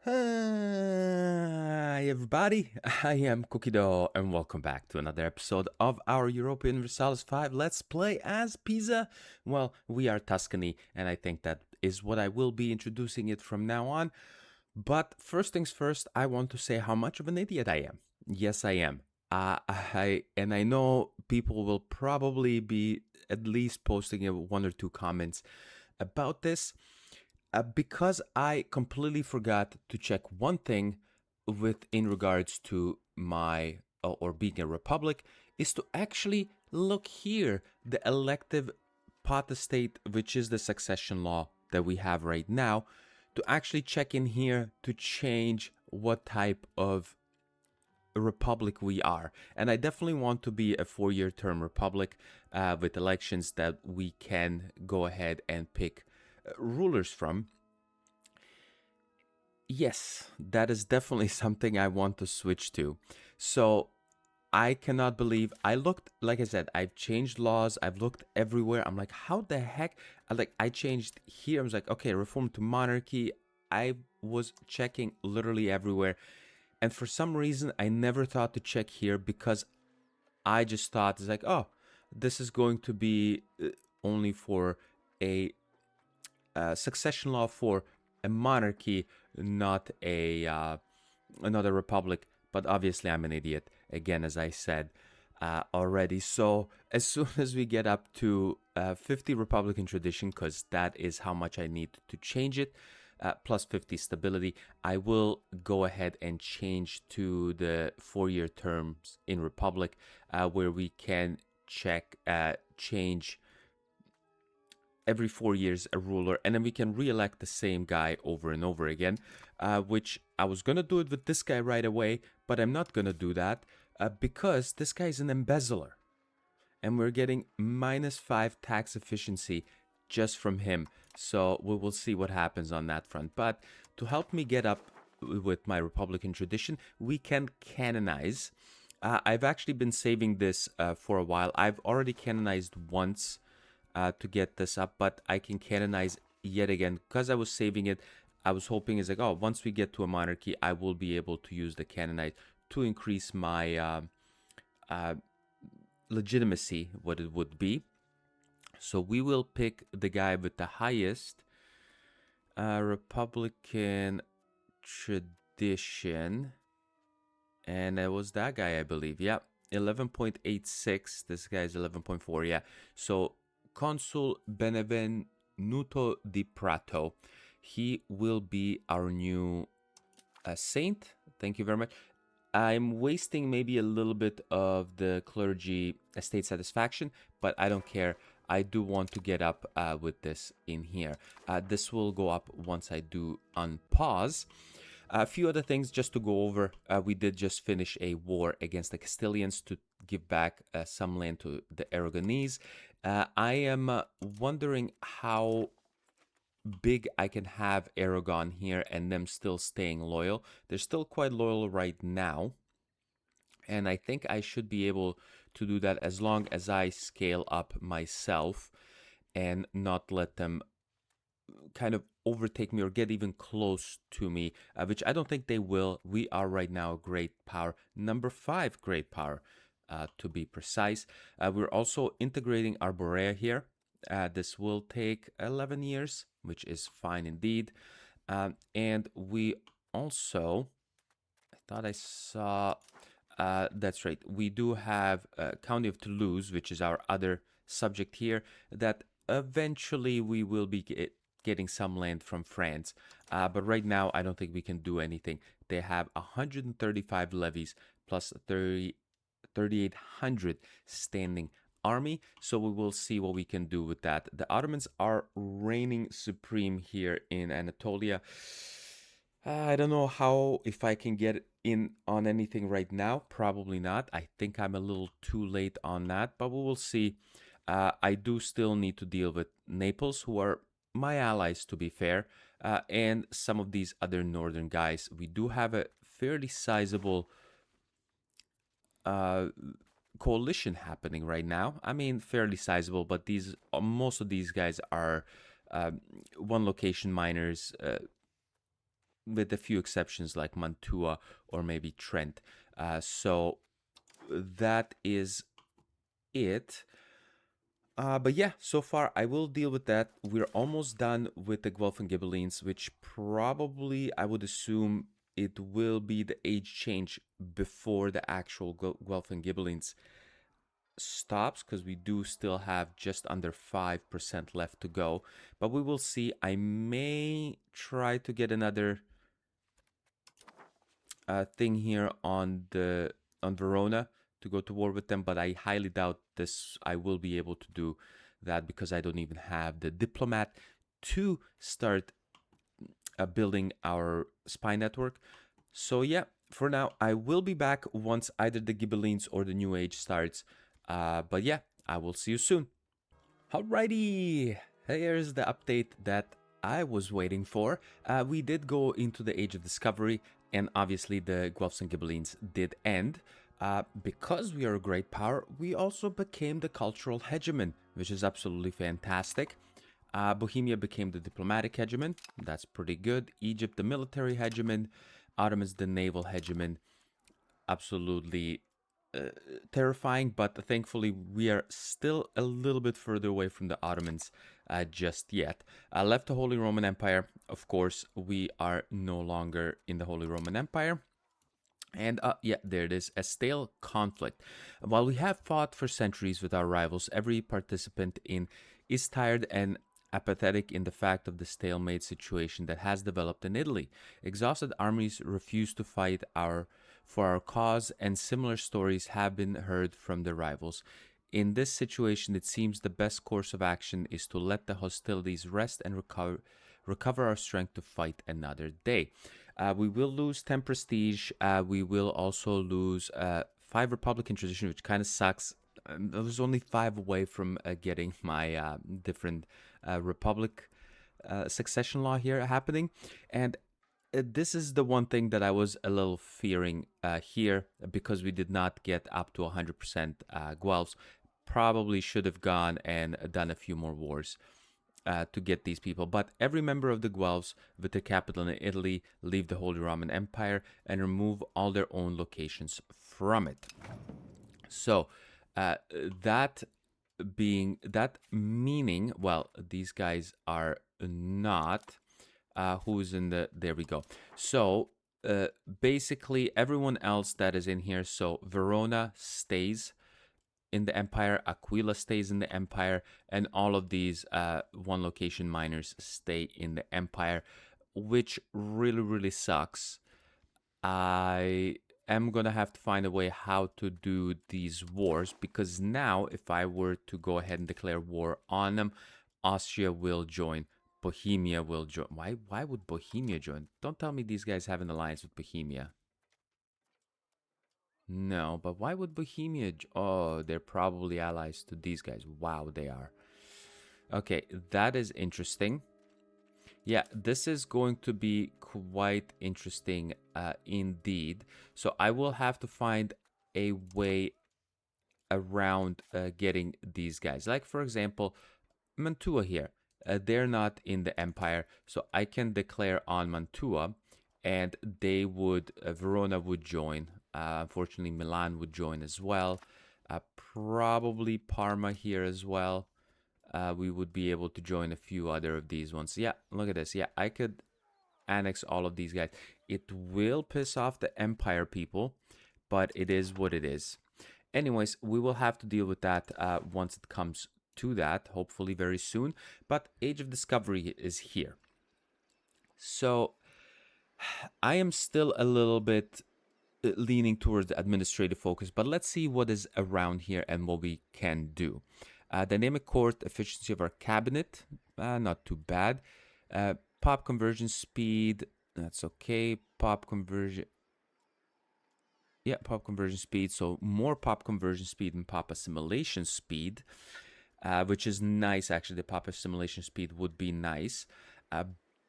Hi everybody, I am Cookie Dough and welcome back to another episode of our Europa Universalis 5 Let's Play as Pisa. Well, we are Tuscany and I think that is what I will be introducing it from now on. But first things first, I want to say how much of an idiot I am. Yes, I am. I know people will probably be at least posting one or two comments about this because I completely forgot to check one thing with in regards to my or being a republic is to actually look here the elective potestate, which is the succession law that we have right now, to actually check in here to change what type of republic we are. And I definitely want to be a 4-year term republic with elections that we can go ahead and pick rulers from. Yes, that is definitely something I want to switch to. So I cannot believe I looked, like I said, I've changed laws. I've looked everywhere. I'm like, how the heck? I changed here. I was like, okay, reform to monarchy. I was checking literally everywhere. And for some reason, I never thought to check here because I just thought it's like, oh, this is going to be only for a succession law for a monarchy, not a another republic. But obviously, I'm an idiot again, as I said already. So as soon as we get up to 50 Republican tradition, because that is how much I need to change it. Plus 50 stability, I will go ahead and change to the 4-year terms in Republic, where we can change every 4 years a ruler, and then we can re-elect the same guy over and over again, which I was gonna do it with this guy right away, but I'm not gonna do that because this guy is an embezzler, and we're getting -5 tax efficiency just from him. So we will see what happens on that front. But to help me get up with my Republican tradition, we can canonize. I've actually been saving this for a while. I've already canonized once to get this up, but I can canonize yet again because I was saving it. I was hoping it's like, oh, once we get to a monarchy, I will be able to use the canonize to increase my legitimacy, what it would be. So we will pick the guy with the highest Republican tradition, and it was that guy, I believe. Yeah, 11.86. This guy is 11.4. Yeah. So Consul Benevenuto di Prato, he will be our new saint. Thank you very much. I'm wasting maybe a little bit of the clergy estate satisfaction, but I don't care. I do want to get up with this in here. This will go up once I do unpause. A few other things just to go over. We did just finish a war against the Castilians to give back some land to the Aragonese. I am wondering how big I can have Aragon here and them still staying loyal. They're still quite loyal right now. And I think I should be able to do that as long as I scale up myself and not let them kind of overtake me or get even close to me, which I don't think they will. We are right now a great power, number 5 great power to be precise. We're also integrating Arborea here. This will take 11 years, which is fine indeed. And we also, I thought I saw, that's right, we do have County of Toulouse, which is our other subject here, that eventually we will be getting some land from France. But right now, I don't think we can do anything. They have 135 levies plus 3,800 standing army, so we will see what we can do with that. The Ottomans are reigning supreme here in Anatolia. I don't know how, if I can get in on anything right now. Probably not. I think I'm a little too late on that, but we will see. I do still need to deal with Naples, who are my allies, to be fair, and some of these other northern guys. We do have a fairly sizable coalition happening right now. I mean, fairly sizable, but these most of these guys are one location miners, with a few exceptions like Mantua or maybe Trent. So that is it. But yeah, so far I will deal with that. We're almost done with the Guelph and Ghibellines, which probably I would assume it will be the age change before the actual Guelph and Ghibellines stops, because we do still have just under 5% left to go. But we will see. I may try to get another thing here on Verona to go to war with them, but I highly doubt this. I will be able to do that because I don't even have the diplomat to start building our spy network. So yeah, for now I will be back once either the Ghibellines or the New Age starts. But yeah, I will see you soon. Alrighty, here's the update that I was waiting for. We did go into the Age of Discovery, and obviously the Guelphs and Ghibellines did end. Because we are a great power, we also became the cultural hegemon, which is absolutely fantastic. Bohemia became the diplomatic hegemon. That's pretty good. Egypt, the military hegemon. Ottomans, the naval hegemon. Absolutely terrifying, but thankfully we are still a little bit further away from the Ottomans just yet. Left the Holy Roman Empire. Of course, we are no longer in the Holy Roman Empire. And yeah, there it is, a stale conflict. While we have fought for centuries with our rivals, every participant in is tired and apathetic in the fact of the stalemate situation that has developed in Italy. Exhausted armies refuse to fight for our cause, and similar stories have been heard from the rivals. In this situation, it seems the best course of action is to let the hostilities rest and recover our strength to fight another day. We will lose 10 prestige. We will also lose 5 Republican tradition, which kind of sucks. I was only 5 away from getting my different Republic succession law here happening. And this is the one thing that I was a little fearing here, because we did not get up to 100% Guelphs. Probably should have gone and done a few more wars to get these people. But every member of the Guelphs with the capital in Italy leave the Holy Roman Empire and remove all their own locations from it. So that meaning, well, these guys are not. Who's in there we go. So basically everyone else that is in here, so Verona stays in the empire, Aquila stays in the empire, and all of these one location miners stay in the empire, which really sucks. I am gonna have to find a way how to do these wars, because now if I were to go ahead and declare war on them, Austria will join, Bohemia will join. Why would Bohemia join? Don't tell me these guys have an alliance with Bohemia. No, but why would Bohemia? Oh, they're probably allies to these guys. Wow, they are. Okay, that is interesting. Yeah, this is going to be quite interesting indeed. So I will have to find a way around getting these guys. Like, for example, Mantua here. They're not in the empire, so I can declare on Mantua, and they would, Verona would join. Unfortunately, Milan would join as well. Probably Parma here as well. We would be able to join a few other of these ones. Yeah, look at this. Yeah, I could annex all of these guys. It will piss off the empire people, but it is what it is. Anyways, we will have to deal with that once it comes to that, hopefully very soon. But Age of Discovery is here. So I am still a little bit leaning towards the administrative focus, but let's see what is around here and what we can do. Dynamic court efficiency of our cabinet, not too bad. Pop conversion speed, that's okay. Pop conversion, yeah, pop conversion speed. So more pop conversion speed and pop assimilation speed, which is nice. Actually, the pop assimilation speed would be nice.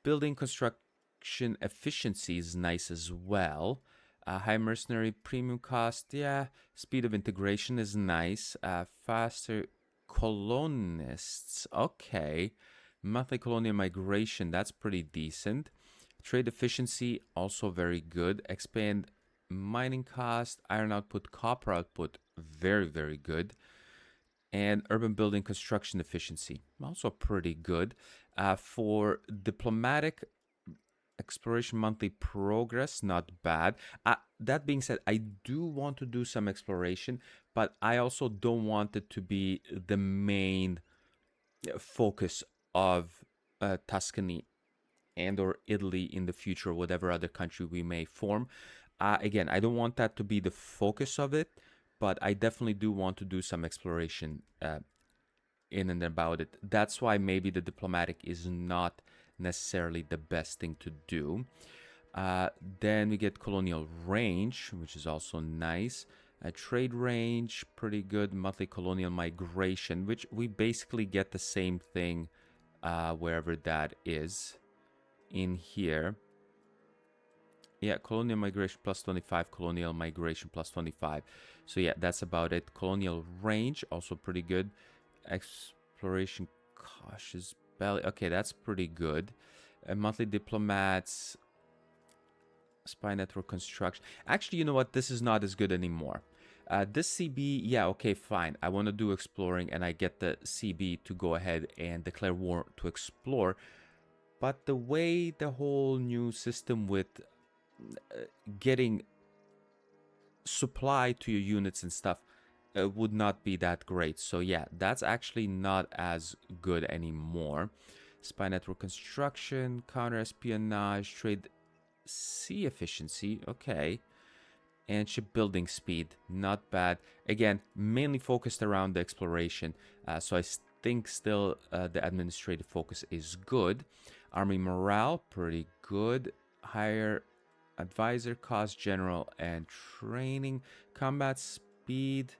Building construction efficiency is nice as well. High mercenary premium cost, yeah. Speed of integration is nice. Faster colonists, okay. Monthly colonial migration, that's pretty decent. Trade efficiency, also very good. Expand mining cost, iron output, copper output, very, very good. And urban building construction efficiency, also pretty good. For diplomatic exploration monthly progress, not bad. That being said, I do want to do some exploration, but I also don't want it to be the main focus of Tuscany and or Italy in the future, whatever other country we may form. Again, I don't want that to be the focus of it, but I definitely do want to do some exploration in and about it. That's why maybe the diplomatic is not necessarily the best thing to do. Then we get colonial range, which is also nice. Trade range, pretty good. Monthly colonial migration, which we basically get the same thing wherever that is in here. Yeah, colonial migration plus 25, colonial migration plus 25. So yeah, that's about it. Colonial range, also pretty good. Exploration cautious belly. Okay, that's pretty good. Monthly diplomats, spy network construction. Actually, you know what? This is not as good anymore. This CB, yeah, okay, fine. I want to do exploring and I get the CB to go ahead and declare war to explore. But the way the whole new system with getting supply to your units and stuff would not be that great. So yeah, that's actually not as good anymore. Spy network construction, counter espionage, trade sea efficiency, okay. And shipbuilding speed, not bad. Again, mainly focused around the exploration. So I think still the administrative focus is good. Army morale, pretty good. Higher advisor cost, general and training. Combat speed.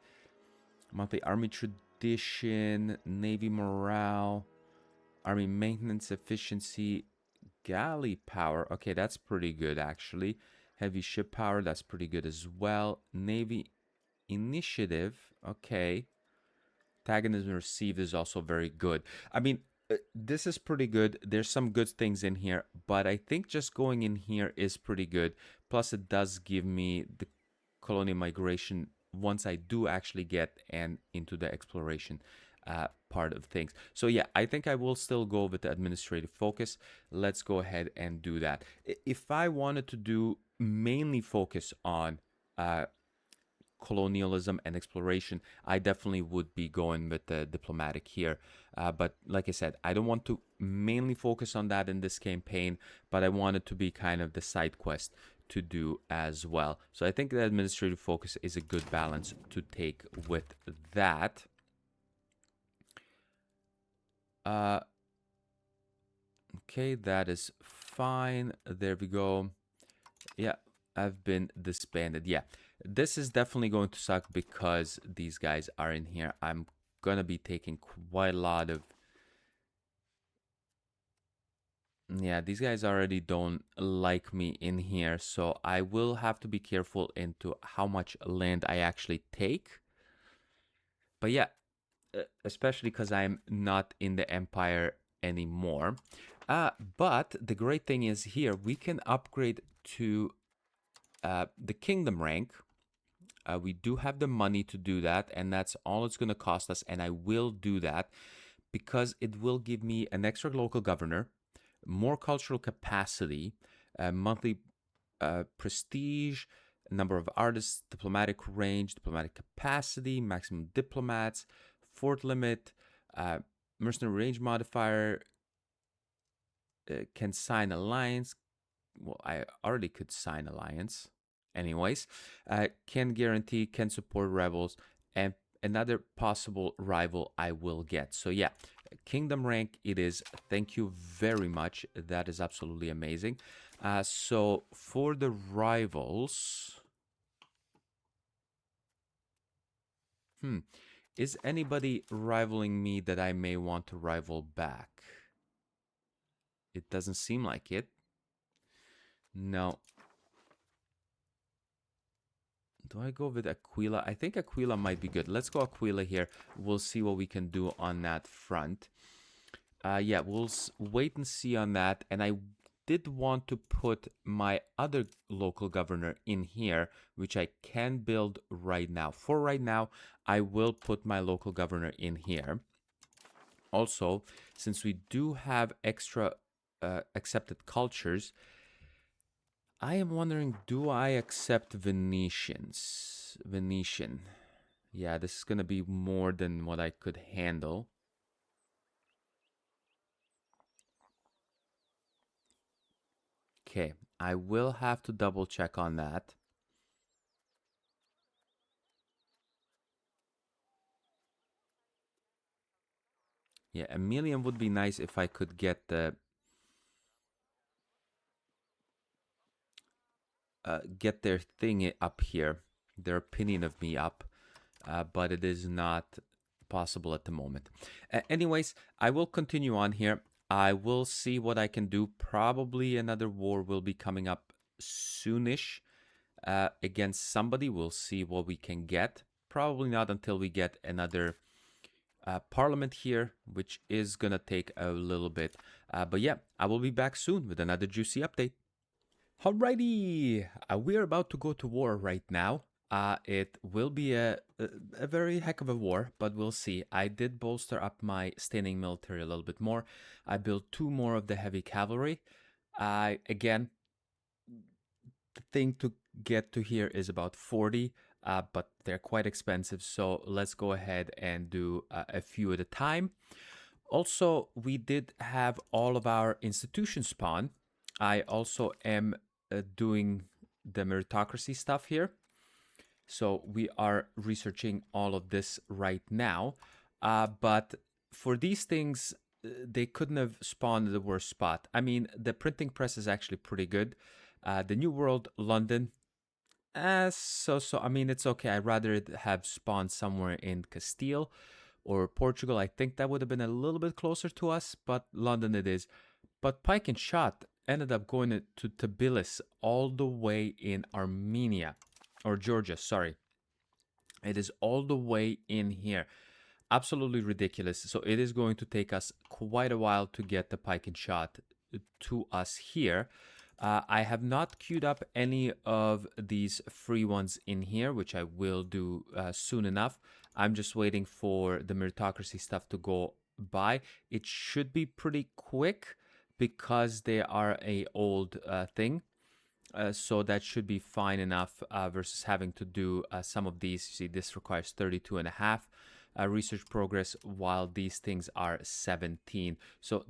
Monthly army tradition. Navy morale. Army maintenance efficiency. Galley power. Okay, that's pretty good actually. Heavy ship power, that's pretty good as well. Navy initiative, okay. Antagonism received is also very good. I mean, this is pretty good. There's some good things in here, but I think just going in here is pretty good. Plus, it does give me the colonial migration once I do actually get into the exploration part of things. So yeah, I think I will still go with the administrative focus. Let's go ahead and do that. If I wanted to do mainly focus on colonialism and exploration, I definitely would be going with the diplomatic here. But like I said, I don't want to mainly focus on that in this campaign, but I want it to be kind of the side quest to do as well. So I think the administrative focus is a good balance to take with that. Okay, that is fine. There we go. Yeah, I've been disbanded. Yeah, this is definitely going to suck because these guys are in here. I'm gonna be taking quite a lot of... Yeah, these guys already don't like me in here, so I will have to be careful into how much land I actually take. But yeah, especially because I'm not in the empire anymore. But the great thing is here, we can upgrade to the kingdom rank. We do have the money to do that, and that's all it's going to cost us, and I will do that because it will give me an extra local governor, more cultural capacity, monthly prestige, number of artists, diplomatic range, diplomatic capacity, maximum diplomats, fort limit, mercenary range modifier, can sign alliance. Well, I already could sign alliance. Anyways, can guarantee, can support rebels, and another possible rival I will get. So yeah, kingdom rank it is. Thank you very much. That is absolutely amazing. So for the rivals, is anybody rivaling me that I may want to rival back? It doesn't seem like it. No. Do I go with Aquila? I think Aquila might be good. Let's go Aquila here. We'll see what we can do on that front. Yeah, we'll wait and see on that. And I did want to put my other local governor in here, which I can build right now. For right now, I will put my local governor in here. Also, since we do have extra accepted cultures, I am wondering, do I accept Venetians? Venetian. Yeah, this is going to be more than what I could handle. Okay, I will have to double check on that. Yeah, a million would be nice if I could get the get their thing up here, their opinion of me up, but it is not possible at the moment. Anyways, I will continue on here. I will see what I can do. Probably another war will be coming up soonish against somebody. We'll see what we can get. Probably not until we get another parliament here, which is gonna take a little bit. But yeah, I will be back soon with another juicy update. Alrighty, we're about to go to war right now. It will be a very heck of a war, but we'll see. I did bolster up my standing military a little bit more. I built 2 more of the heavy cavalry. Again, the thing to get to here is about 40, but they're quite expensive, so let's go ahead and do a few at a time. Also, we did have all of our institutions spawn. I also am doing the meritocracy stuff here. So we are researching all of this right now. But for these things, they couldn't have spawned the worst spot. I mean, the printing press is actually pretty good. The New World, London, so. I mean, it's okay. I'd rather it have spawned somewhere in Castile or Portugal. I think that would have been a little bit closer to us, but London it is. But Pike and Shot ended up going to Tbilisi, all the way in Armenia, or Georgia, sorry. It is all the way in here. Absolutely ridiculous. So it is going to take us quite a while to get the Pike and Shot to us here. I have not queued up any of these free ones in here, which I will do soon enough. I'm just waiting for the meritocracy stuff to go by. It should be pretty quick because they are a old thing. So that should be fine enough versus having to do some of these. You see, this requires 32 and a half research progress, while these things are 17. So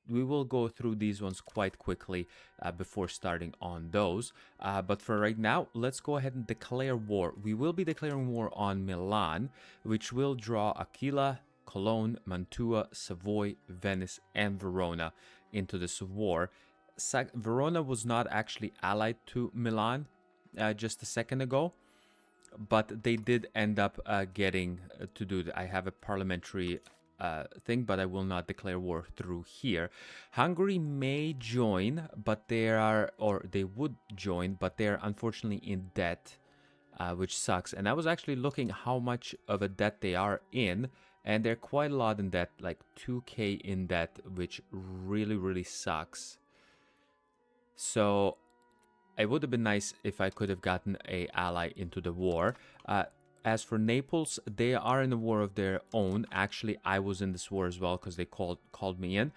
we will go through these ones quite quickly before starting on those. But for right now, let's go ahead and declare war. We will be declaring war on Milan, which will draw Aquila, Cologne, Mantua, Savoy, Venice, and Verona into this war. Verona was not actually allied to Milan just a second ago, but they did end up getting to do that. I have a parliamentary thing, but I will not declare war through here. Hungary may join, but they would join, but they're unfortunately in debt, which sucks. And I was actually looking how much of a debt they are in, and they're quite a lot in debt, like 2k in debt, which really, really sucks. So it would have been nice if I could have gotten an ally into the war. As for Naples, they are in a war of their own. Actually, I was in this war as well because they called me in.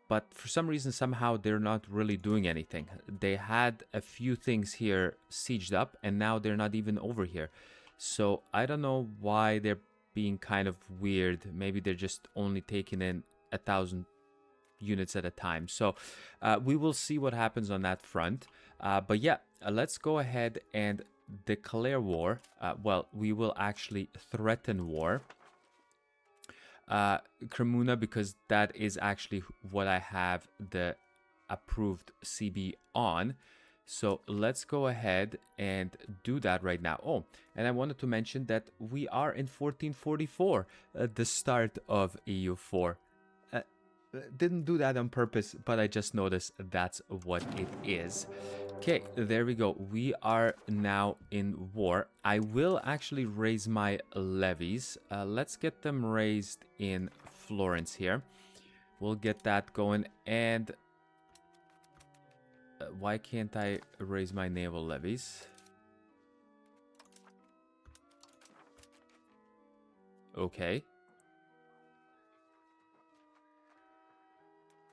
But for some reason, somehow, they're not really doing anything. They had a few things here sieged up, and now they're not even over here. So I don't know why they're being kind of weird. Maybe they're just only taking in 1,000 units at a time. So we will see what happens on that front. But yeah, let's go ahead and declare war. Well, we will actually threaten war. Cremona, because that is actually what I have the approved CB on. So let's go ahead and do that right now. Oh, and I wanted to mention that we are in 1444, the start of EU4. Didn't do that on purpose, but I just noticed that's what it is. Okay, there we go. We are now in war. I will actually raise my levies. Let's get them raised in Florence here. We'll get that going. And Why can't I raise my naval levies? Okay.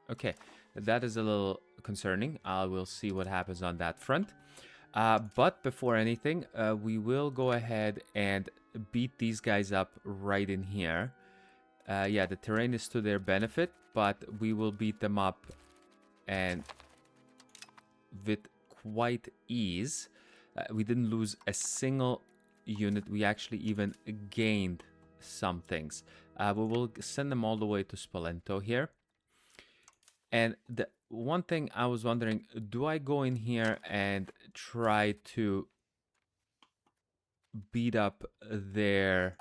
Okay, that is a little concerning. I will see what happens on that front. But before anything, we will go ahead and beat these guys up right in here. Yeah, the terrain is to their benefit, but we will beat them up and with quite ease. We didn't lose a single unit. We actually even gained some things. We will send them all the way to Spolento here. And the one thing I was wondering, do I go in here and try to beat up their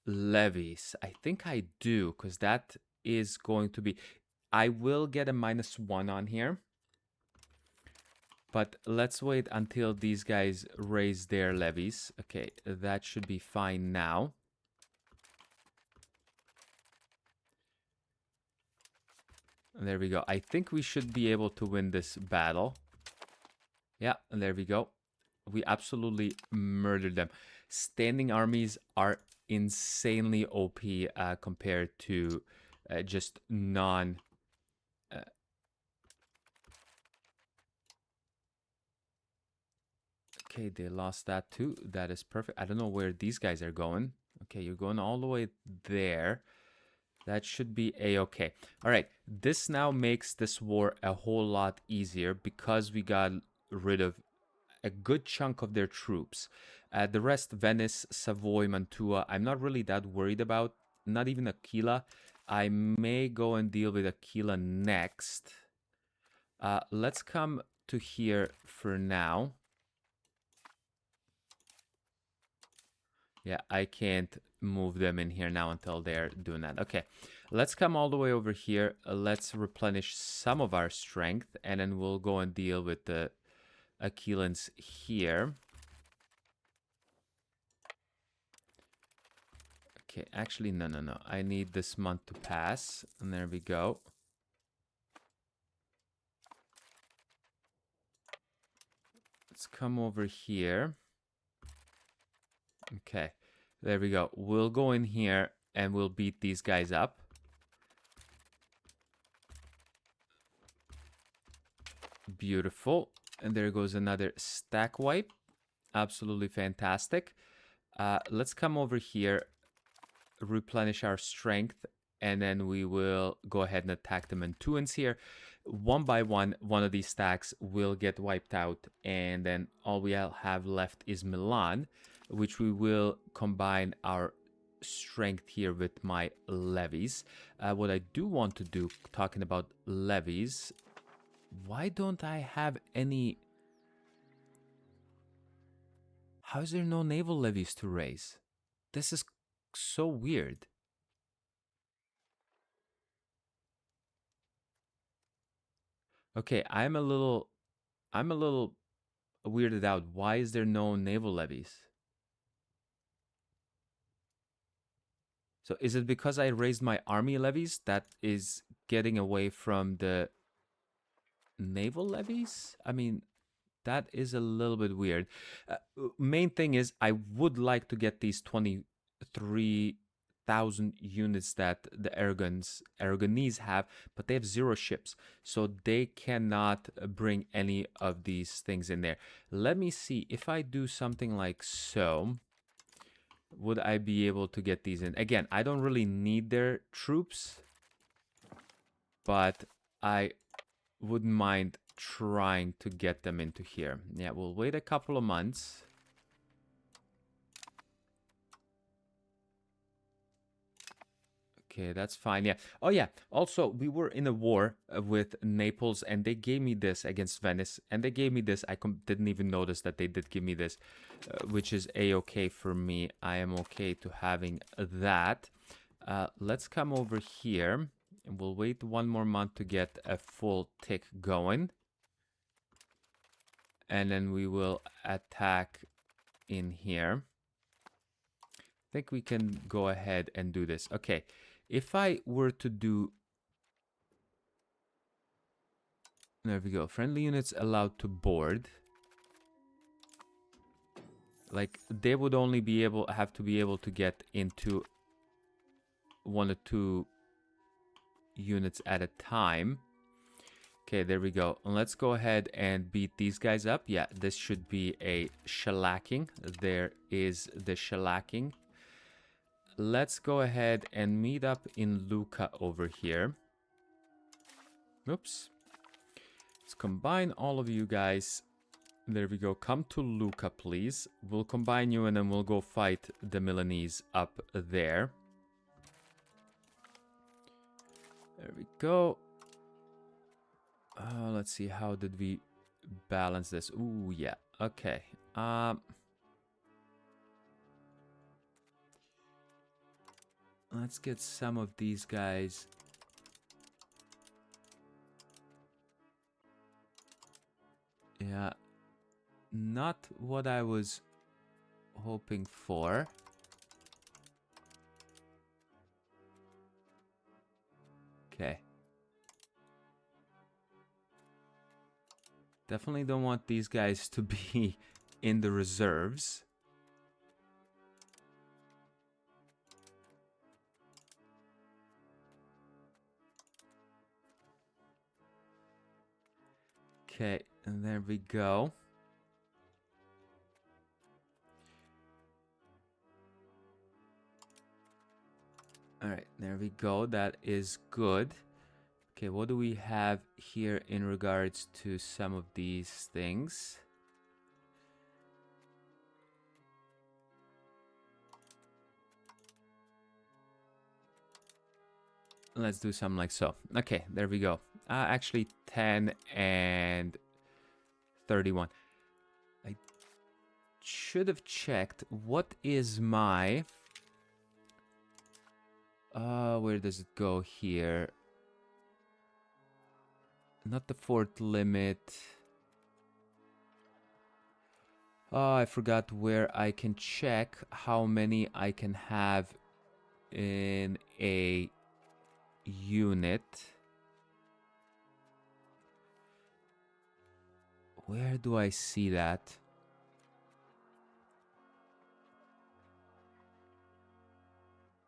levies? I think I do, because that is going to be... I will get a -1 on here. But let's wait until these guys raise their levies. Okay, that should be fine now. There we go. I think we should be able to win this battle. Yeah, there we go. We absolutely murdered them. Standing armies are insanely OP compared to just non... Okay, they lost that too. That is perfect. I don't know where these guys are going. Okay, you're going all the way there. That should be a-okay. All right, this now makes this war a whole lot easier because we got rid of a good chunk of their troops. The rest, Venice, Savoy, Mantua, I'm not really that worried about. Not even Aquila. I may go and deal with Aquila next. Let's come to here for now. Yeah, I can't move them in here now until they're doing that. Okay, let's come all the way over here. Let's replenish some of our strength, and then we'll go and deal with the Aquilans here. Okay, actually, no. I need this month to pass, and there we go. Let's come over here. Okay, there we go. We'll go in here and we'll beat these guys up. Beautiful. And there goes another stack wipe. Absolutely fantastic. Let's come over here, replenish our strength, and then we will go ahead and attack the Mantuans here. One by one of these stacks will get wiped out, and then all we have left is Milan, which we will combine our strength here with my levies. What I do want to do, talking about levies, why don't I have any... How is there no naval levies to raise? This is so weird. Okay, I'm a little weirded out. Why is there no naval levies? So is it because I raised my army levies that is getting away from the naval levies? I mean, that is a little bit weird. Main thing is I would like to get these 23,000 units that the Aragonese have, but they have 0 ships, so they cannot bring any of these things in there. Let me see if I do something like so. Would I be able to get these in? Again, I don't really need their troops, but I wouldn't mind trying to get them into here. Yeah, we'll wait a couple of months. Okay, that's fine. Yeah. Oh, yeah. Also, we were in a war with Naples, and they gave me this against Venice, and they gave me this. I didn't even notice that they did give me this, which is a-okay for me. I am okay to having that. Let's come over here, and we'll wait 1 more month to get a full tick going. And then we will attack in here. I think we can go ahead and do this. Okay. If I were to do... There we go. Friendly units allowed to board. Like, they would only have to be able to get into 1 or 2 units at a time. Okay, there we go. Let's go ahead and beat these guys up. Yeah, this should be a shellacking. There is the shellacking. Let's go ahead and meet up in Lucca over here. Oops. Let's combine all of you guys. There we go. Come to Lucca, please. We'll combine you and then we'll go fight the Milanese up there. There we go. Let's see, how did we balance this? Ooh, yeah. Okay. Let's get some of these guys. Yeah. Not what I was hoping for. Okay. Definitely don't want these guys to be in the reserves. Okay, and there we go. All right, there we go. That is good. Okay, what do we have here in regards to some of these things? Let's do something like so. Okay, there we go. Actually, 10 and 31. I should have checked what is my... where does it go here? Not the fort limit. Oh, I forgot where I can check how many I can have in a unit. Where do I see that?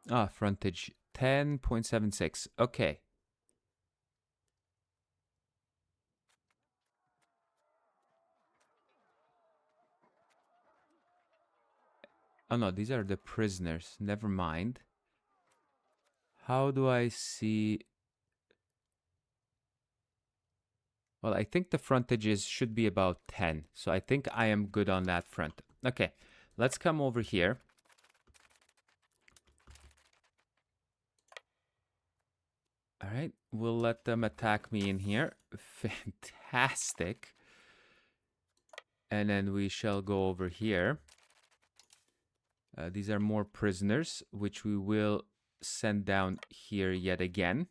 Ah, frontage 10.76. Okay. Oh no, these are the prisoners. Never mind. How do I see... Well, I think the frontages should be about 10. So I think I am good on that front. Okay, let's come over here. All right, we'll let them attack me in here. Fantastic. And then we shall go over here. These are more prisoners, which we will send down here yet again.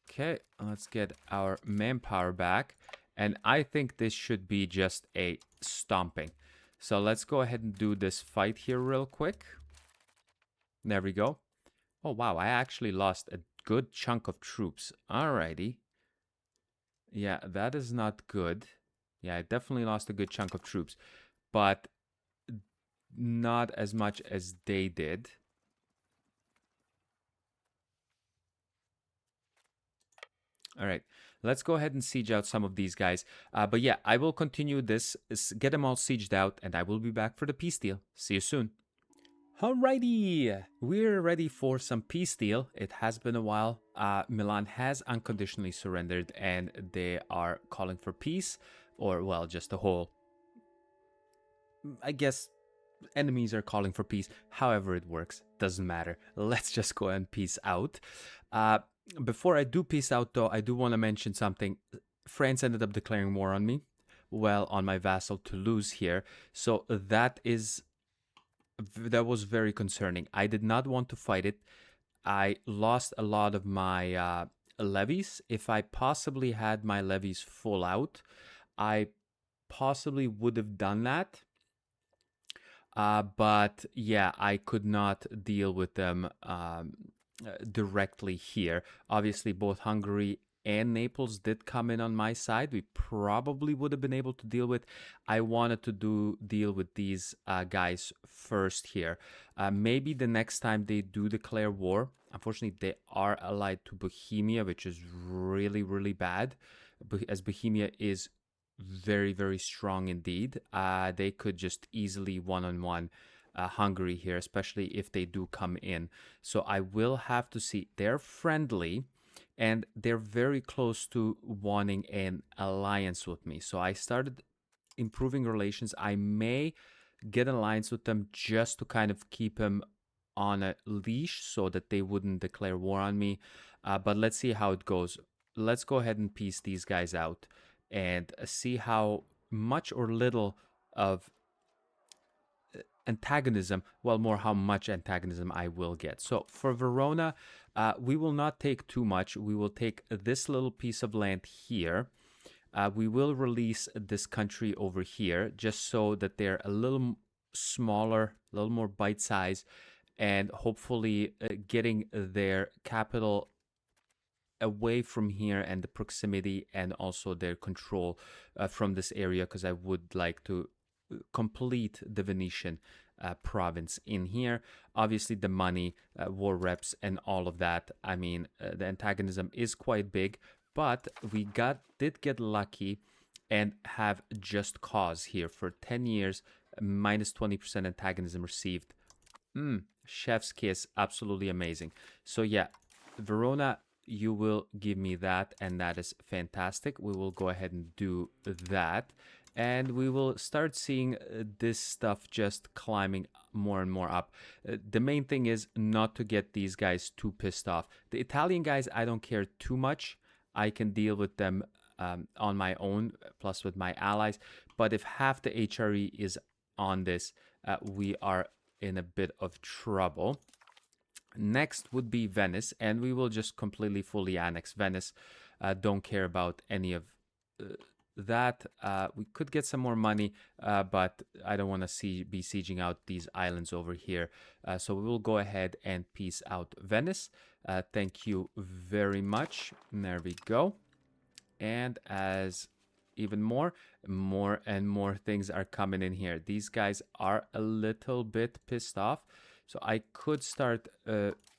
Okay, let's get our manpower back. And I think this should be just a stomping. So let's go ahead and do this fight here real quick. There we go. Oh, wow, I actually lost a good chunk of troops. Alrighty. Yeah, that is not good. Yeah, I definitely lost a good chunk of troops. But not as much as they did. All right, let's go ahead and siege out some of these guys. But yeah, I will continue this, get them all sieged out, and I will be back for the peace deal. See you soon. Alrighty, we're ready for some peace deal. It has been a while. Milan has unconditionally surrendered, and they are calling for peace, or well, just a whole... I guess enemies are calling for peace. However it works, doesn't matter. Let's just go and peace out. Before I do peace out, though, I do want to mention something. France ended up declaring war on me, well, on my vassal Toulouse here. So that was very concerning. I did not want to fight it. I lost a lot of my levies. If I possibly had my levies full out, I possibly would have done that. But yeah, I could not deal with them directly here. Obviously, both Hungary and Naples did come in on my side. We probably would have been able to deal with. I wanted to deal with these guys first here. Maybe the next time they do declare war. Unfortunately, they are allied to Bohemia, which is really, really bad, as Bohemia is very, very strong indeed. They could just easily one-on-one Hungary here, especially if they do come in. So I will have to see. They're friendly and they're very close to wanting an alliance with me. So I started improving relations. I may get an alliance with them just to kind of keep them on a leash so that they wouldn't declare war on me. But let's see how it goes. Let's go ahead and piece these guys out and see how much or little of antagonism, well, more how much antagonism I will get. So for Verona, we will not take too much. We will take this little piece of land here. We will release this country over here just so that they're a little smaller, a little more bite size, and hopefully getting their capital away from here and the proximity and also their control from this area, because I would like to complete the Venetian province in here. Obviously, the money, war reps, and all of that. I mean, the antagonism is quite big, but we did get lucky and have just cause here for 10 years, minus 20% antagonism received. Chef's kiss, absolutely amazing. So yeah, Verona, you will give me that, and that is fantastic. We will go ahead and do that, and we will start seeing this stuff just climbing more and more up. The main thing is not to get these guys too pissed off. The Italian guys, I don't care too much. I can deal with them on my own, plus with my allies. But if half the HRE is on this, we are in a bit of trouble. Next would be Venice, and we will just completely fully annex Venice. Don't care about any of that. We could get some more money, but I don't want to be sieging out these islands over here. So we will go ahead and peace out Venice. Thank you very much. And there we go. And as even more and more things are coming in here. These guys are a little bit pissed off. So I could start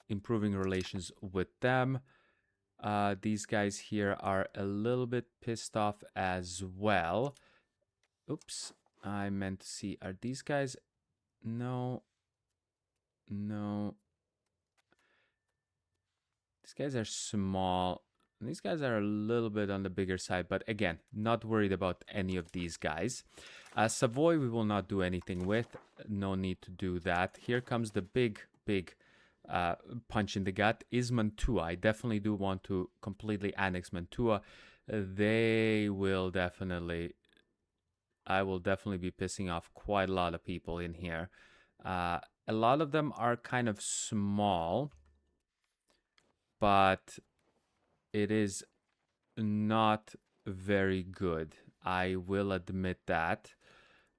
improving relations with them. These guys here are a little bit pissed off as well. Oops, I meant to see, are these guys? No. No. These guys are small. These guys are a little bit on the bigger side, but again, not worried about any of these guys. Savoy, we will not do anything with. No need to do that. Here comes the big punch in the gut is Mantua. I definitely do want to completely annex Mantua. I will definitely be pissing off quite a lot of people in here. A lot of them are kind of small, but it is not very good. I will admit that.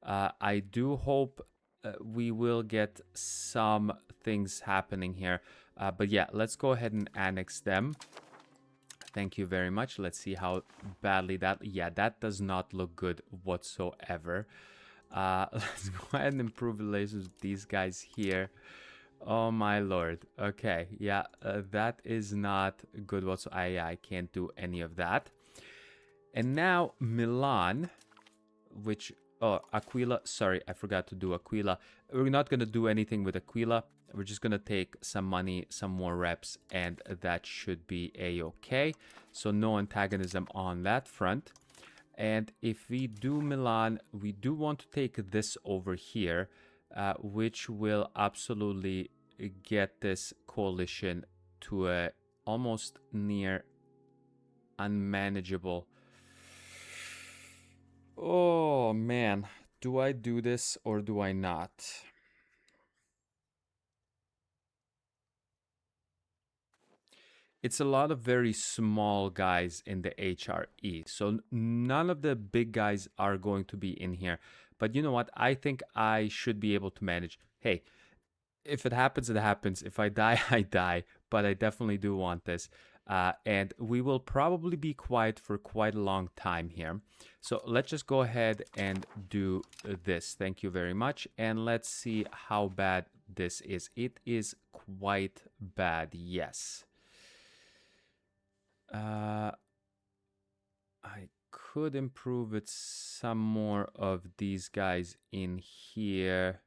I do hope we will get some things happening here. But yeah, let's go ahead and annex them. Thank you very much. Let's see how badly that... Yeah, that does not look good whatsoever. Let's go ahead and improve relations with these guys here. Oh my lord. Okay, yeah, that is not good whatsoever. I can't do any of that. And now Milan, which... Oh, Aquila. Sorry, I forgot to do Aquila. We're not going to do anything with Aquila. We're just going to take some money, some more reps, and that should be a-okay. So no antagonism on that front. And if we do Milan, we do want to take this over here, which will absolutely get this coalition to a almost near unmanageable... Oh man, do I do this or do I not? It's a lot of very small guys in the HRE, so none of the big guys are going to be in here. But you know what? I think I should be able to manage. Hey, if it happens, it happens. If I die, I die. but I definitely do want this. And we will probably be quiet for quite a long time here. So let's just go ahead and do this. Thank you very much. And let's see how bad this is. It is quite bad, yes. I could improve with some more of these guys in here.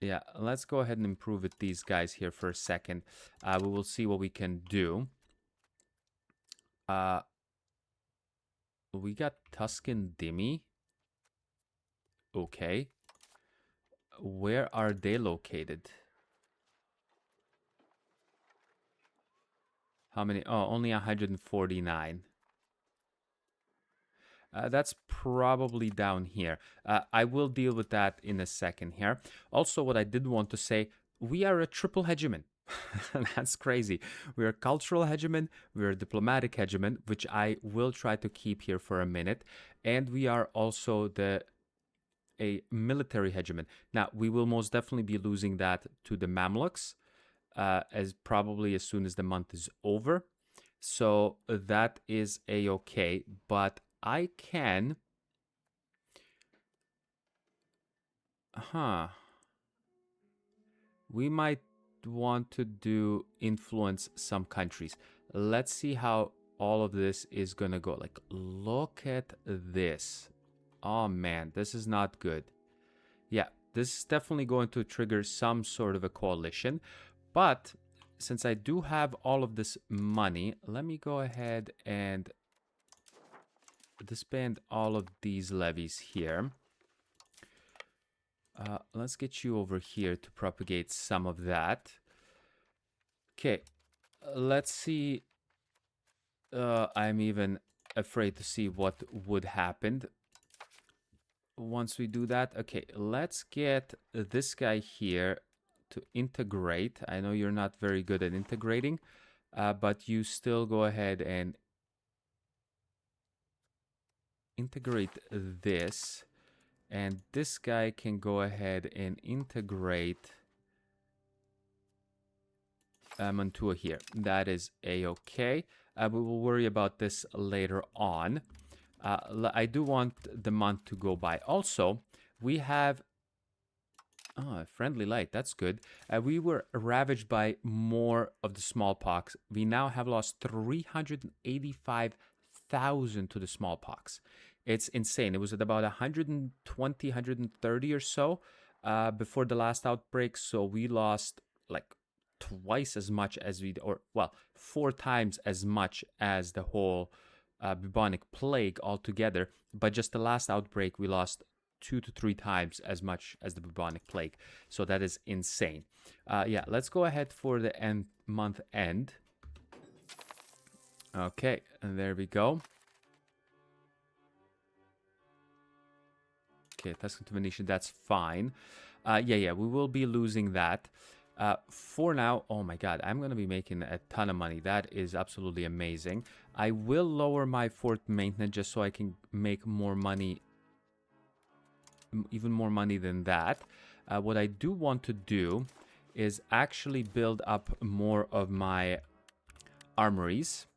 Yeah, let's go ahead and improve with these guys here for a second. We will see what we can do. We got Tuscan Demi. Okay. Where are they located? How many? Oh, only 149. That's probably down here. I will deal with that in a second here. Also, what I did want to say, we are a triple hegemon. That's crazy. We're a cultural hegemon, we're a diplomatic hegemon, which I will try to keep here for a minute. And we are also a military hegemon. Now, we will most definitely be losing that to the Mamluks as soon as the month is over. So that is a-okay, but I can... We might want to influence some countries. Let's see how all of this is gonna go. Like, look at this. Oh man, this is not good. Yeah, this is definitely going to trigger some sort of a coalition. But since I do have all of this money, let me go ahead and disband all of these levies here. Let's get you over here to propagate some of that. Okay, let's see. I'm even afraid to see what would happen once we do that. Okay, let's get this guy here to integrate. I know you're not very good at integrating, but you still go ahead and integrate this. And this guy can go ahead and integrate Mantua here. That is a-okay. We will worry about this later on. I do want the month to go by. Also, we have... Oh, a friendly light. That's good. We were ravaged by more of the smallpox. We now have lost 385,000 to the smallpox. It's insane. It was at about 120, 130 or so before the last outbreak. So we lost like twice as much as four times as much as the whole bubonic plague altogether. But just the last outbreak, we lost 2 to 3 times as much as the bubonic plague. So that is insane. Yeah, let's go ahead for the month end. Okay, and there we go. Okay, Tuscan to Venetian, that's fine. Yeah, we will be losing that. For now, oh my god, I'm going to be making a ton of money. That is absolutely amazing. I will lower my fort maintenance just so I can make more money, even more money than that. What I do want to do is actually build up more of my armories.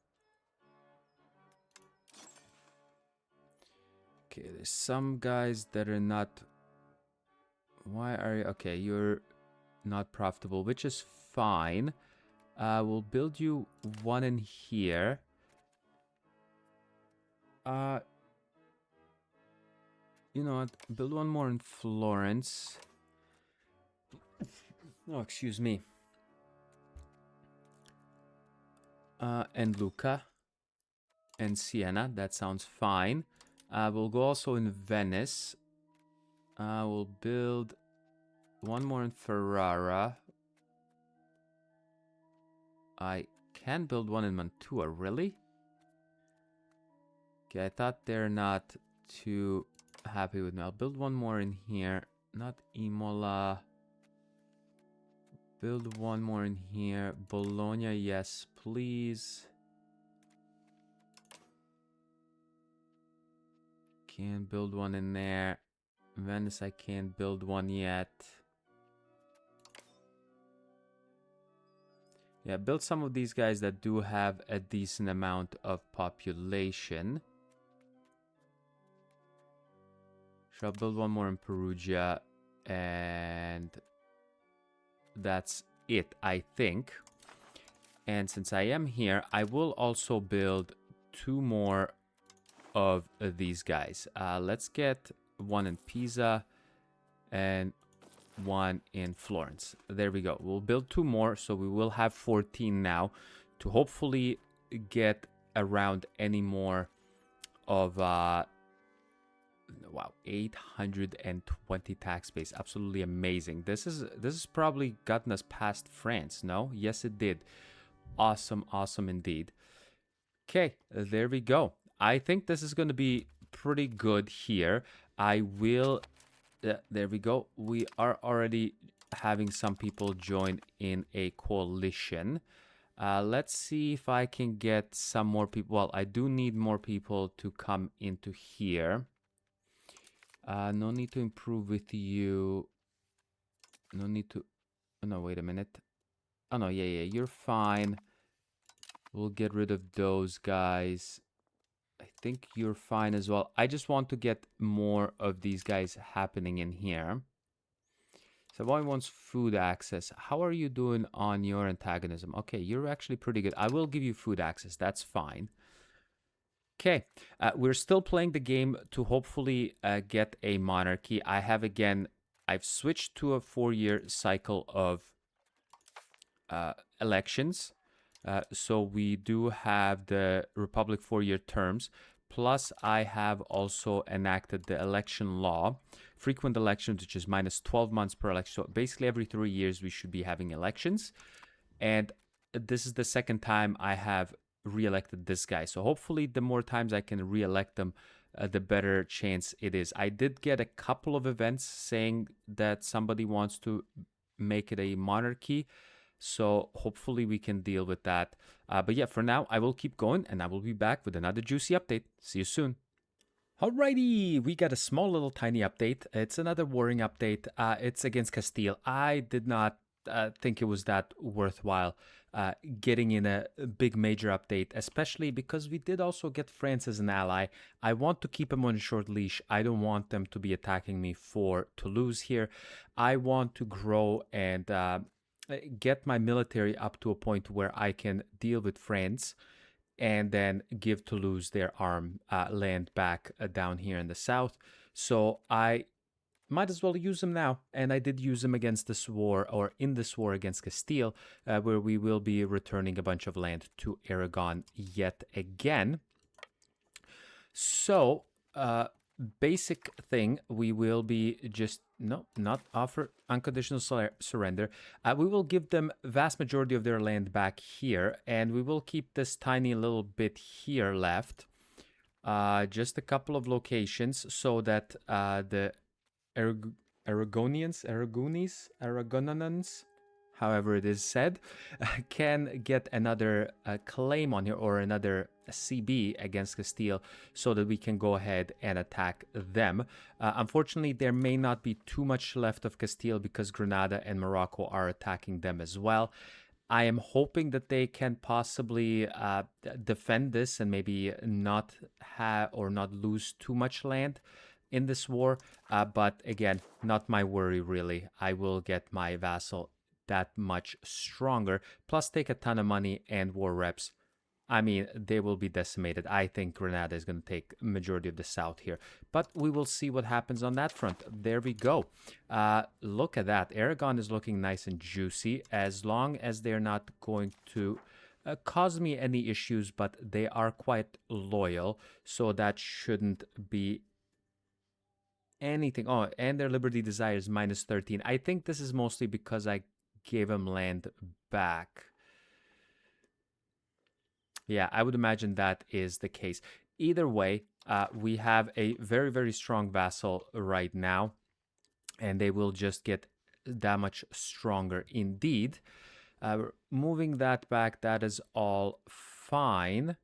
Okay, there's some guys that are not... Why are you... Okay, you're not profitable, which is fine. We'll build you one in here. You know what? Build one more in Florence. Oh, excuse me. And Lucca. And Siena. That sounds fine. We'll go also in Venice. We'll build one more in Ferrara. I can build one in Mantua. Really? Okay, I thought they're not too happy with me. I'll build one more in here. Not Imola. Build one more in here. Bologna, yes, please. Can't build one in there. Venice, I can't build one yet. Yeah, build some of these guys that do have a decent amount of population. Shall build one more in Perugia, and that's it, I think. And since I am here, I will also build 2 more of these guys. Let's get one in Pisa and one in Florence. There we go. We'll build 2 more, so we will have 14 now to hopefully get around any more of wow, 820 tax base. Absolutely amazing. This is probably gotten us past France. No, yes it did. Awesome indeed. Okay, there we go. I think this is going to be pretty good here. I will there we go. We are already having some people join in a coalition. Let's see if I can get some more people. Well, I do need more people to come into here. No need to improve with you. No need to... Oh, no, wait a minute. Oh, no, yeah, you're fine. We'll get rid of those guys. I think you're fine as well. I just want to get more of these guys happening in here. Savoy wants food access. How are you doing on your antagonism? Okay, you're actually pretty good. I will give you food access. That's fine. Okay, we're still playing the game to hopefully get a monarchy. I've switched to a 4-year cycle of elections. So we do have the Republic 4-year terms. Plus, I have also enacted the election law, frequent elections, which is minus 12 months per election. So basically, every 3 years, we should be having elections. And this is the second time I have re-elected this guy. So hopefully, the more times I can re-elect them, the better chance it is. I did get a couple of events saying that somebody wants to make it a monarchy. So hopefully we can deal with that. But yeah, for now, I will keep going and I will be back with another juicy update. See you soon. Alrighty, we got a small little tiny update. It's another warring update. It's against Castile. I did not think it was that worthwhile getting in a big major update, especially because we did also get France as an ally. I want to keep them on a short leash. I don't want them to be attacking me for Toulouse here. I want to grow and get my military up to a point where I can deal with France and then give Toulouse their land back down here in the south. So I might as well use them now. And I did use them against this war, or in this war against Castile, where we will be returning a bunch of land to Aragon yet again. So, basic thing, we will be just... No, not offer unconditional surrender. We will give them vast majority of their land back here, and we will keep this tiny little bit here left. Just a couple of locations so that the Aragonans, however it is said, can get another claim on here, or another CB against Castile, so that we can go ahead and attack them. Unfortunately, there may not be too much left of Castile because Granada and Morocco are attacking them as well. I am hoping that they can possibly defend this and maybe not have or not lose too much land in this war. But again, not my worry really. I will get my vassal that much stronger, plus take a ton of money and war reps. I mean, they will be decimated. I think Granada is going to take majority of the south here, but we will see what happens on that front. There we go. Look at that. Aragon is looking nice and juicy, as long as they're not going to cause me any issues, but they are quite loyal, so that shouldn't be anything. Oh, and their liberty desire is minus 13. I think this is mostly because I gave him land back. Yeah, I would imagine that is the case. Either way, we have a very, very strong vassal right now, and they will just get that much stronger indeed. Moving that back, that is all fine.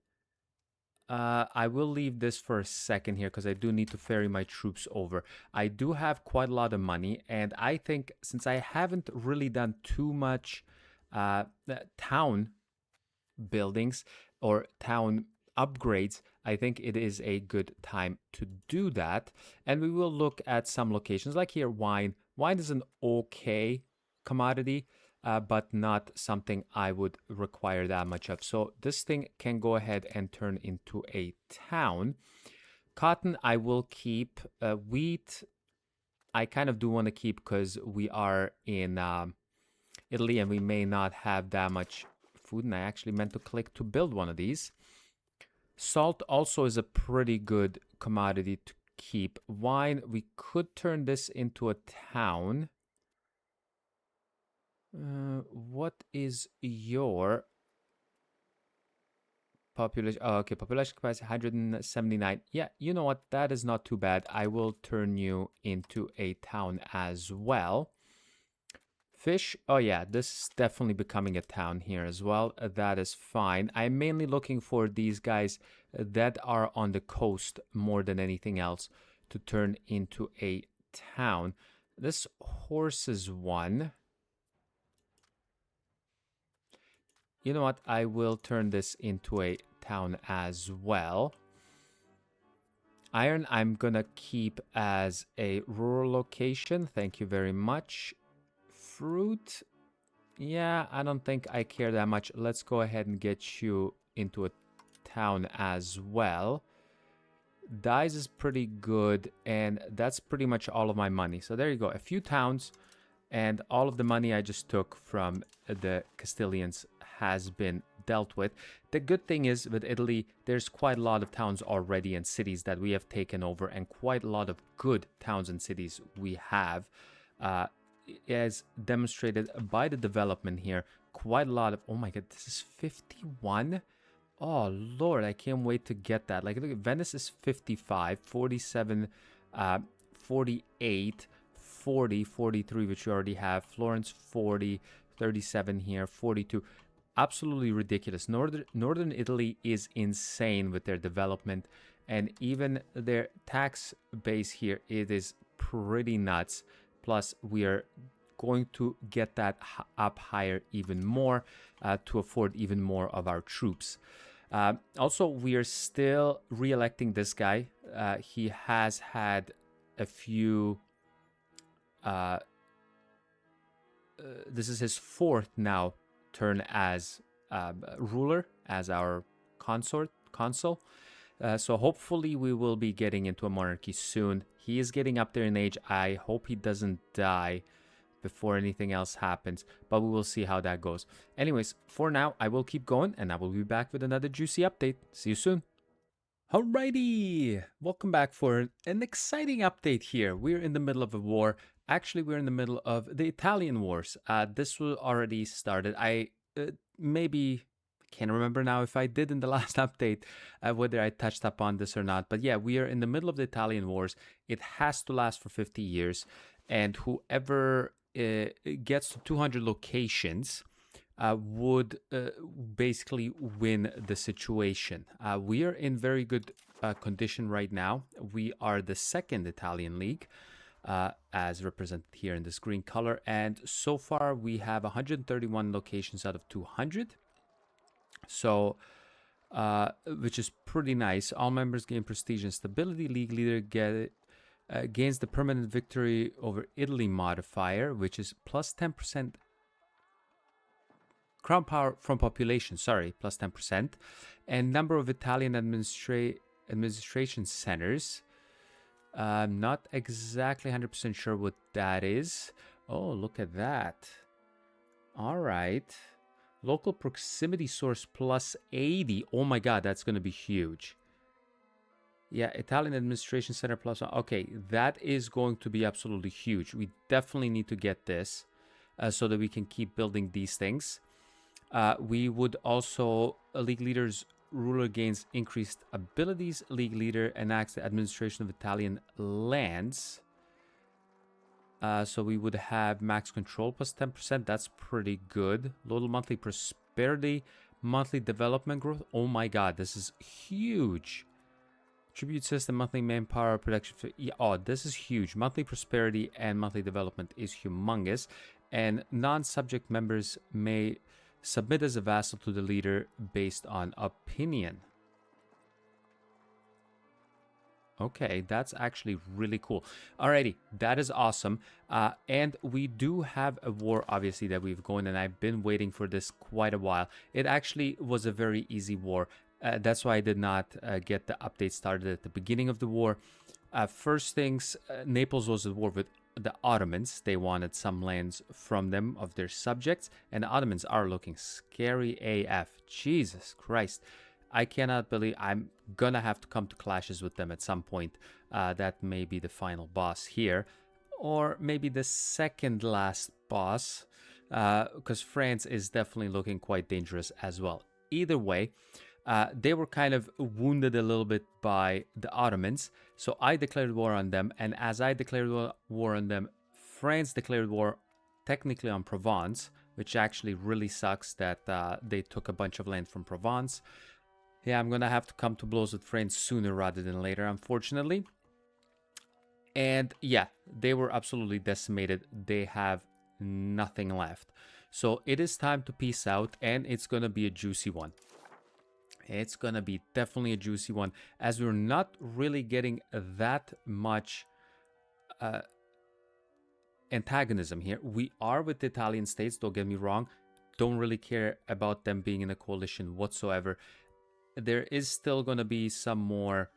I will leave this for a second here because I do need to ferry my troops over. I do have quite a lot of money, and I think since I haven't really done too much town buildings or town upgrades, I think it is a good time to do that. And we will look at some locations like here, wine. Wine is an okay commodity, but not something I would require that much of. So this thing can go ahead and turn into a town. Cotton, I will keep. Wheat, I kind of do want to keep because we are in Italy and we may not have that much food. And I actually meant to click to build one of these. Salt also is a pretty good commodity to keep. Wine, we could turn this into a town. What is your population? Oh, okay, population capacity 179. Yeah, you know what? That is not too bad. I will turn you into a town as well. Fish, oh yeah, this is definitely becoming a town here as well. That is fine. I'm mainly looking for these guys that are on the coast more than anything else to turn into a town. This horse is one. You know what? I will turn this into a town as well. Iron, I'm gonna keep as a rural location. Thank you very much. Fruit, yeah, I don't think I care that much. Let's go ahead and get you into a town as well. Dyes is pretty good, and that's pretty much all of my money. So there you go, a few towns, and all of the money I just took from the Castilians has been dealt with. The good thing is with Italy, there's quite a lot of towns already and cities that we have taken over, and quite a lot of good towns and cities we have. As demonstrated by the development here, quite a lot of, oh my god, this is 51. Oh lord, I can't wait to get that. Like, look at Venice is 55, 47, 48, 40, 43, which we already have. Florence 40, 37 here, 42. Absolutely ridiculous. Northern Italy is insane with their development, and even their tax base here, it is pretty nuts. Plus, we are going to get that up higher even more to afford even more of our troops. Also, we are still re-electing this guy. He has had a few... this is his fourth now turn as ruler, as our consul. So hopefully we will be getting into a monarchy soon. He is getting up there in age. I hope he doesn't die before anything else happens, but we will see how that goes. Anyways, for now, I will keep going, and I will be back with another juicy update. See you soon. Alrighty, welcome back for an exciting update here. We're in the middle of a war. Actually, we're in the middle of the Italian wars. This was already started. I maybe can't remember now if I did in the last update whether I touched upon this or not. But yeah, we are in the middle of the Italian wars. It has to last for 50 years. And whoever gets to 200 locations would basically win the situation. We are in very good condition right now. We are the second Italian league, as represented here in this green color. And so far we have 131 locations out of 200. So, which is pretty nice. All members gain prestige and stability. League leader gains the permanent victory over Italy modifier, which is plus 10% crown power from population, plus 10%. And number of Italian administration centers. I'm not exactly 100% sure what that is. Oh, look at that. All right. Local proximity source plus 80. Oh my god, that's going to be huge. Yeah, Italian administration center plus 1. Okay, that is going to be absolutely huge. We definitely need to get this so that we can keep building these things. We would also, league leader's ruler gains increased abilities. League leader enacts the administration of Italian lands. So we would have max control plus 10%. That's pretty good. Total monthly prosperity, monthly development growth. Oh my god, this is huge. Tribute system, monthly manpower, production. Oh, this is huge. Monthly prosperity and monthly development is humongous. And non-subject members may Submit as a vassal to the leader based on opinion. Okay, that's actually really cool. Alrighty, that is awesome. And we do have a war, obviously, that we've gone, and I've been waiting for this quite a while. It actually was a very easy war. That's why I did not get the update started at the beginning of the war. First things, Naples was at war with the Ottomans. They wanted some lands from them of their subjects, and the Ottomans are looking scary AF. Jesus Christ. I cannot believe I'm gonna have to come to clashes with them at some point. That may be the final boss here, or maybe the second last boss, because France is definitely looking quite dangerous as well. Either way, they were kind of wounded a little bit by the Ottomans, so I declared war on them, and as I declared war on them, France declared war technically on Provence, which actually really sucks that they took a bunch of land from Provence. Yeah, I'm gonna have to come to blows with France sooner rather than later, unfortunately. And yeah, they were absolutely decimated. They have nothing left. So it is time to peace out, and it's gonna be a juicy one. It's gonna be definitely a juicy one, as we're not really getting that much antagonism here. We are with the Italian states, don't get me wrong. Don't really care about them being in a coalition whatsoever. There is still going to be some more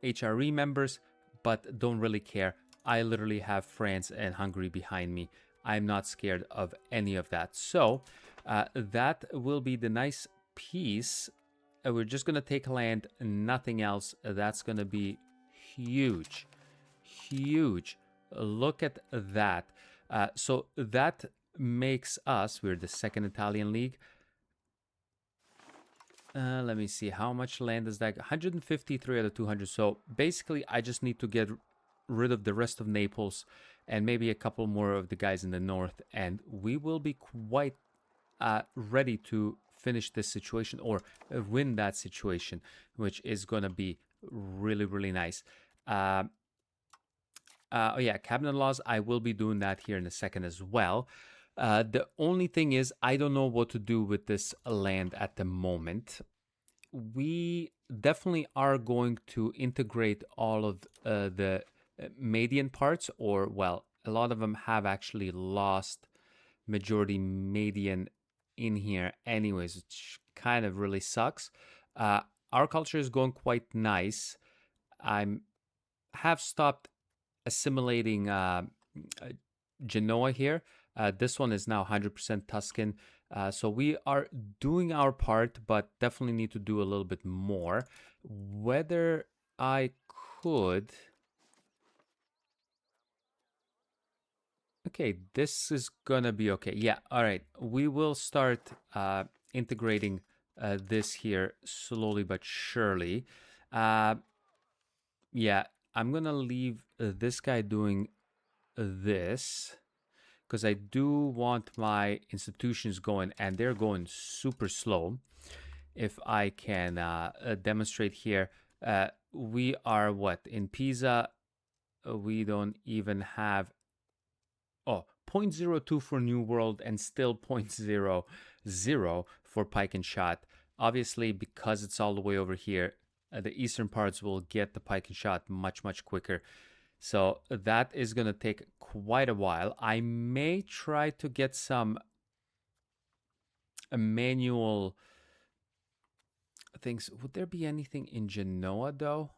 HRE members, but don't really care. I literally have France and Hungary behind me. I'm not scared of any of that. So that will be the nice piece. We're just going to take land, nothing else. That's going to be huge. Huge. Look at that. So that makes us, we're the second Italian league. Let me see, how much land is that? 153 out of 200. So basically, I just need to get rid of the rest of Naples and maybe a couple more of the guys in the north, and we will be quite ready to finish this situation or win that situation, which is going to be really, really nice. Oh yeah, cabinet laws, I will be doing that here in a second as well. The only thing is, I don't know what to do with this land at the moment. We definitely are going to integrate all of the Median parts, or, well, a lot of them have actually lost majority Median in here anyways, which kind of really sucks. Our culture is going quite nice. I have stopped assimilating Genoa here. This one is now 100% Tuscan. So we are doing our part, but definitely need to do a little bit more. Whether I could... Okay, this is gonna be okay. Yeah, all right. We will start integrating this here slowly but surely. Yeah, I'm gonna leave this guy doing this, because I do want my institutions going, and they're going super slow. If I can demonstrate here, we are what? In Pisa, we don't even have... Oh, 0.02 for New World and still 0.00 for Pike and Shot. Obviously, because it's all the way over here, the eastern parts will get the Pike and Shot much, much quicker. So that is going to take quite a while. I may try to get some manual things. Would there be anything in Genoa, though?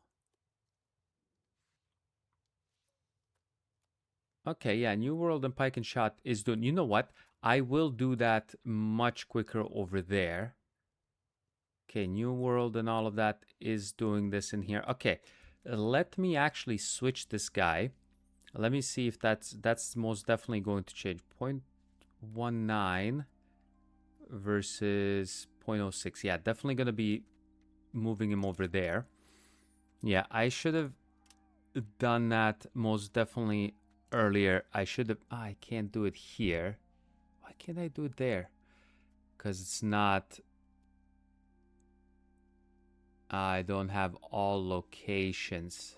Okay, yeah, New World and Pike and Shot is doing... You know what? I will do that much quicker over there. Okay, New World and all of that is doing this in here. Okay, let me actually switch this guy. Let me see if that's most definitely going to change. 0.19 versus 0.06. Yeah, definitely going to be moving him over there. Yeah, I should have done that most definitely earlier. I should have... I can't do it here. Why can't I do it there? Because it's not... I don't have all locations.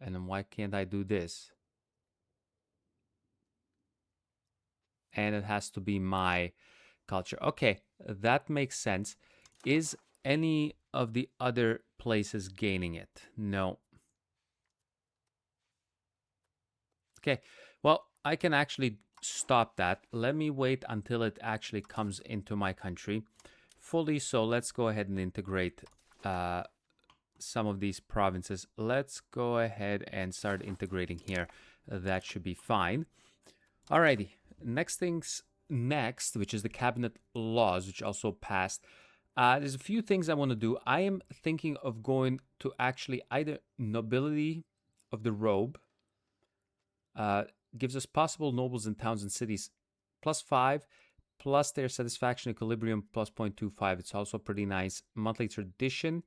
And then why can't I do this? and it has to be my culture. Okay, that makes sense. Is any of the other places gaining it? No. Okay, well, I can actually stop that. Let me wait until it actually comes into my country fully. So let's go ahead and integrate some of these provinces. Let's go ahead and start integrating here. That should be fine. Alrighty, next things next, which is the cabinet laws, which also passed. There's a few things I want to do. I am thinking of going to actually either nobility of the robe, gives us possible nobles in towns and cities +5, plus their satisfaction equilibrium plus 0.25. It's also pretty nice. Monthly tradition.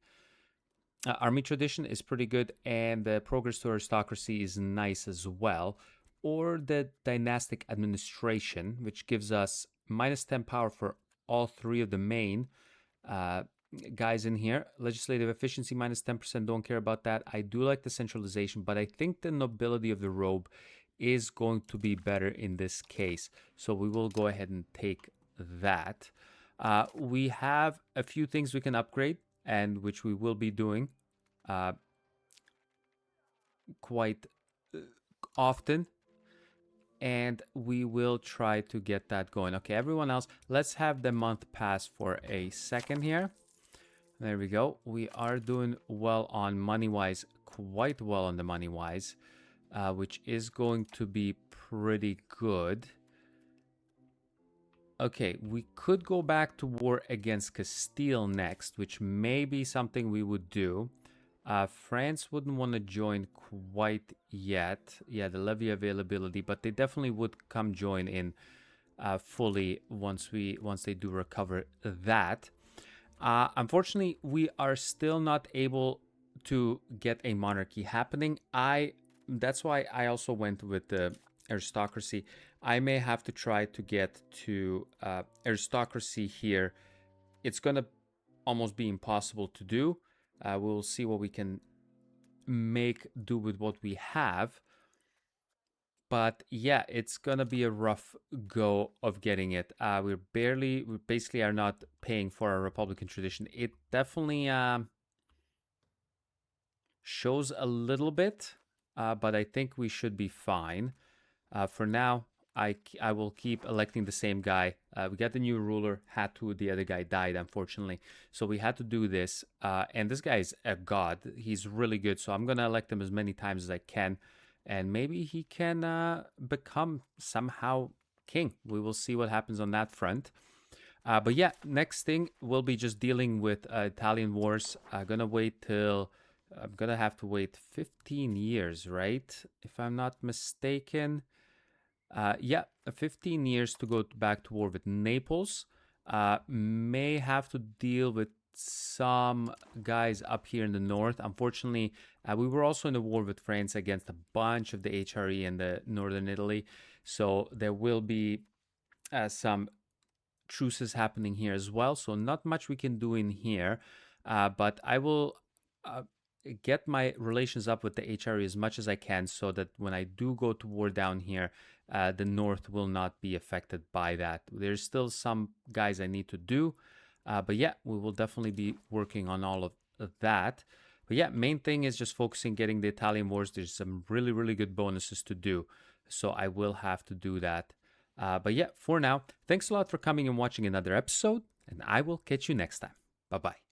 Army tradition is pretty good, and the progress to aristocracy is nice as well. Or the dynastic administration, which gives us -10 power for all three of the main guys in here. Legislative efficiency -10%, don't care about that. I do like the centralization, but I think the nobility of the robe is going to be better in this case. So we will go ahead and take that. We have a few things we can upgrade, and which we will be doing quite often. And we will try to get that going. Okay, everyone else, let's have the month pass for a second here. There we go. We are doing well on money-wise, quite well on the money-wise, which is going to be pretty good. Okay, we could go back to war against Castile next, which may be something we would do. France wouldn't want to join quite yet. Yeah, the levy availability, but they definitely would come join in fully once they do recover that. Unfortunately, we are still not able to get a monarchy happening. That's why I also went with the aristocracy. I may have to try to get to aristocracy here. It's gonna almost be impossible to do. We'll see what we can make do with what we have. But yeah, it's gonna be a rough go of getting it. We basically are not paying for our Republican tradition. It definitely shows a little bit, but I think we should be fine. For now, I will keep electing the same guy. We got the new ruler, the other guy died, unfortunately. So we had to do this. And this guy is a god. He's really good. So I'm going to elect him as many times as I can. And maybe he can become somehow king. We will see what happens on that front. But yeah, next thing we'll be just dealing with Italian wars. I'm going to have to wait 15 years, right? If I'm not mistaken. Yeah, 15 years to go back to war with Naples. May have to deal with some guys up here in the north. Unfortunately, we were also in a war with France against a bunch of the HRE in the northern Italy. So there will be some truces happening here as well. So not much we can do in here. But I will get my relations up with the HRE as much as I can so that when I do go to war down here, the north will not be affected by that. There's still some guys I need to do, but yeah, we will definitely be working on all of that. But yeah, main thing is just focusing getting the Italian wars. There's some really, really good bonuses to do, so I will have to do that. But yeah, for now, thanks a lot for coming and watching another episode, and I will catch you next time. Bye-bye.